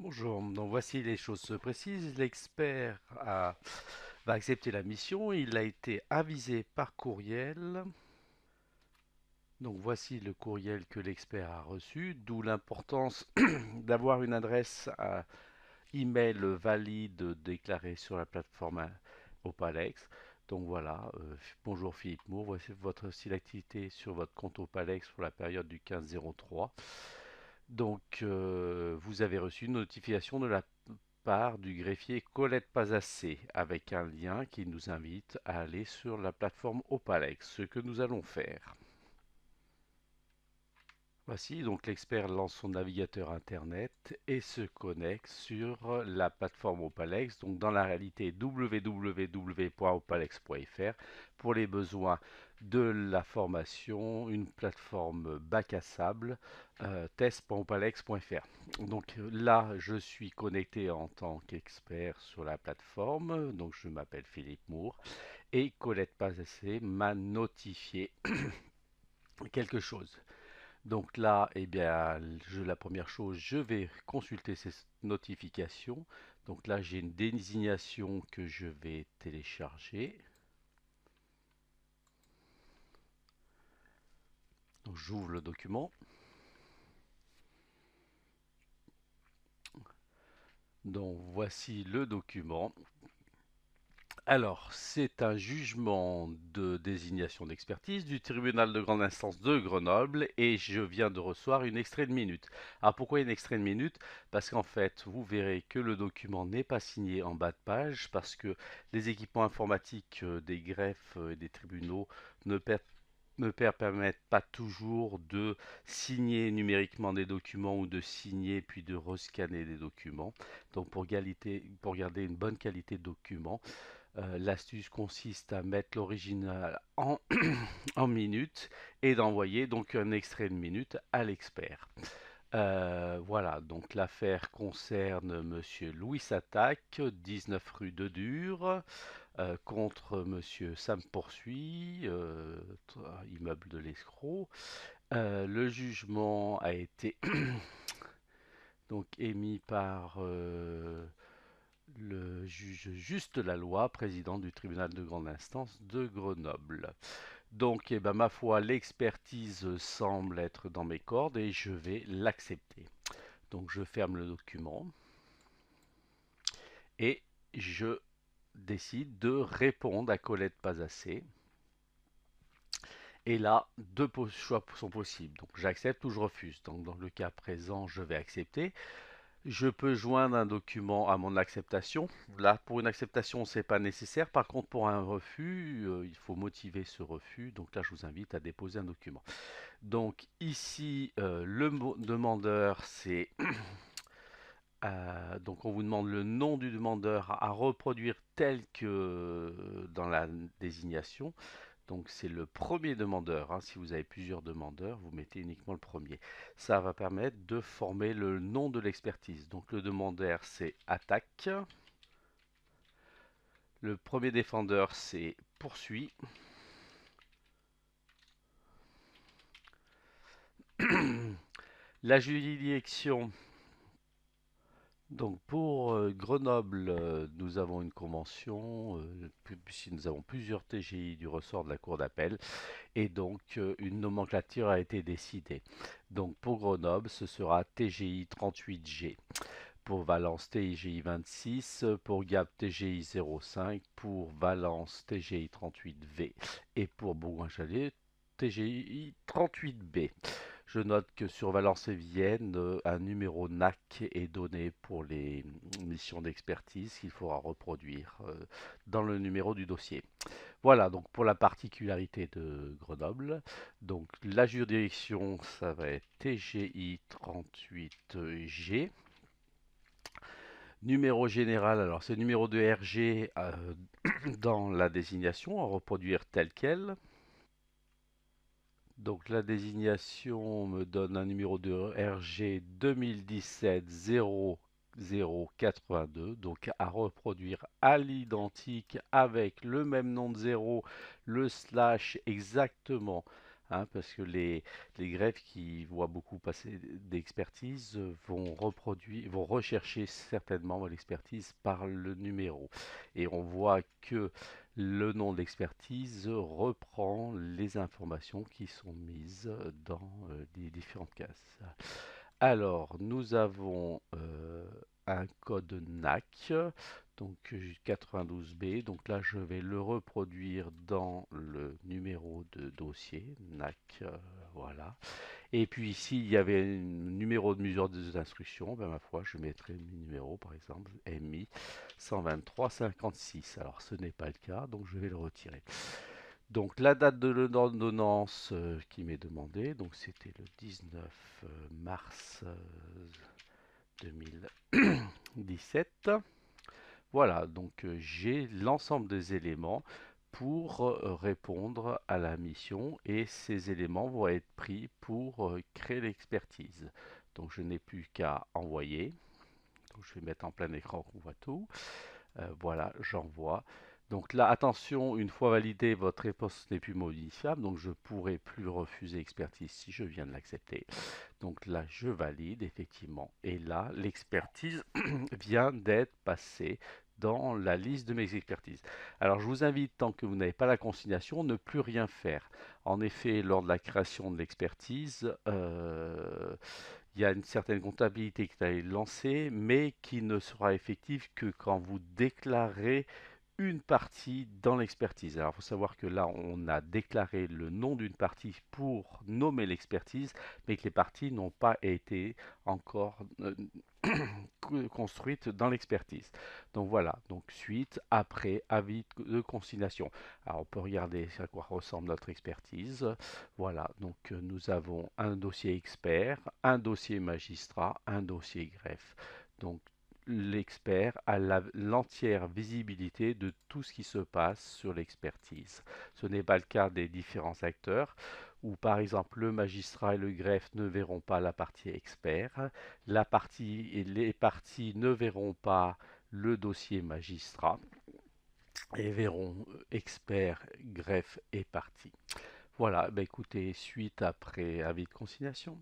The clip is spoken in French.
Bonjour, donc voici les choses se précisent. Va accepter la mission. Il a été avisé par courriel. Donc voici le courriel que l'expert a reçu, d'où l'importance d'avoir une adresse email valide déclarée sur la plateforme Opalex. Donc voilà, bonjour Philippe Moore, voici votre style d'activité sur votre compte Opalex pour la période du 15-03. Donc, vous avez reçu une notification de la part du greffier Colette Pazassé avec un lien qui nous invite à aller sur la plateforme Opalex, ce que nous allons faire. Voici donc l'expert lance son navigateur internet et se connecte sur la plateforme Opalex, donc dans la réalité www.opalex.fr pour les besoins de la formation, une plateforme bac à sable, test.opalex.fr. Donc là, je suis connecté en tant qu'expert sur la plateforme, donc je m'appelle Philippe Moore et Colette Pazassé m'a notifié quelque chose. Donc là, eh bien, la première chose, je vais consulter ces notifications. Donc là, j'ai une désignation que je vais télécharger. Donc j'ouvre le document. Donc voici le document. Alors, c'est un jugement de désignation d'expertise du tribunal de grande instance de Grenoble et je viens de recevoir une extrait de minute. Alors pourquoi une extrait de minute? Parce qu'en fait, vous verrez que le document n'est pas signé en bas de page parce que les équipements informatiques des greffes et des tribunaux ne per- ne permettent pas toujours de signer numériquement des documents ou de signer puis de rescanner des documents. Donc pour garder une bonne qualité de document, l'astuce consiste à mettre l'original en minutes et d'envoyer donc un extrait de minute à l'expert. Voilà, donc l'affaire concerne Monsieur Louis Attaque, 19 rue de Dure, contre Monsieur Sam Poursuit, immeuble de l'escroc. Le jugement a été donc émis par le juge Juste Laloy, président du tribunal de grande instance de Grenoble. Donc, eh ben, ma foi, l'expertise semble être dans mes cordes et je vais l'accepter. Donc, je ferme le document et je décide de répondre à Colette Pazassé. Et là, deux choix sont possibles. Donc, j'accepte ou je refuse. Donc, dans le cas présent, je vais accepter. Je peux joindre un document à mon acceptation. Là, pour une acceptation, c'est pas nécessaire. Par contre, pour un refus, il faut motiver ce refus. Donc là, je vous invite à déposer un document. Donc ici, demandeur, c'est donc on vous demande le nom du demandeur à reproduire tel que dans la désignation. Donc c'est le premier demandeur, hein. Si vous avez plusieurs demandeurs, vous mettez uniquement le premier. Ça va permettre de former le nom de l'expertise. Donc le demandeur, c'est attaque. Le premier défendeur, c'est poursuit. La juridiction. Donc pour Grenoble, nous avons une convention, puisque nous avons plusieurs TGI du ressort de la Cour d'appel, et donc une nomenclature a été décidée. Donc pour Grenoble, ce sera TGI 38G, pour Valence TGI 26, pour Gap TGI 05, pour Valence TGI 38V et pour Bourgoin-Jallieu TGI 38B. Je note que sur Valence et Vienne, un numéro NAC est donné pour les missions d'expertise qu'il faudra reproduire dans le numéro du dossier. Voilà donc pour la particularité de Grenoble. Donc la juridiction, ça va être TGI 38G. Numéro général, alors c'est numéro de RG dans la désignation, à reproduire tel quel. Donc la désignation me donne un numéro de RG 2017 0082, donc à reproduire à l'identique avec le même nom de 0, le slash exactement hein, parce que les greffes qui voient beaucoup passer d'expertise vont rechercher certainement l'expertise par le numéro. Et on voit que le nom de l'expertise reprend les informations qui sont mises dans les différentes cases. Alors, nous avons un code NAC, donc 92B. Donc là, je vais le reproduire dans le numéro de dossier NAC. Voilà. Et puis ici, il y avait un numéro de mesure des instructions. Ben, ma foi, je mettrai le numéro, par exemple, MI 12356. Alors, ce n'est pas le cas, donc je vais le retirer. Donc la date de l'ordonnance qui m'est demandée, donc c'était le 19 mars 2017. Voilà, donc j'ai l'ensemble des éléments pour répondre à la mission et ces éléments vont être pris pour créer l'expertise. Donc je n'ai plus qu'à envoyer. Donc je vais mettre en plein écran qu'on voit tout. Voilà, j'envoie. Donc là, attention, une fois validé, votre réponse n'est plus modifiable, donc je ne pourrai plus refuser expertise si je viens de l'accepter. Donc là, je valide effectivement. Et là, l'expertise vient d'être passée dans la liste de mes expertises. Alors je vous invite, tant que vous n'avez pas la consignation, ne plus rien faire. En effet, lors de la création de l'expertise, il y a une certaine comptabilité qui est lancée, mais qui ne sera effective que quand vous déclarez une partie dans l'expertise. Alors, il faut savoir que là, on a déclaré le nom d'une partie pour nommer l'expertise, mais que les parties n'ont pas été encore construites dans l'expertise. Donc voilà, donc suite, après, avis de consignation. Alors, on peut regarder à quoi ressemble notre expertise. Voilà, donc nous avons un dossier expert, un dossier magistrat, un dossier greffe. Donc l'expert a l'entière visibilité de tout ce qui se passe sur l'expertise. Ce n'est pas le cas des différents acteurs, où par exemple le magistrat et le greffe ne verront pas la partie expert, les parties ne verront pas le dossier magistrat et verront expert, greffe et partie. Voilà, bah écoutez, suite après avis de consignation.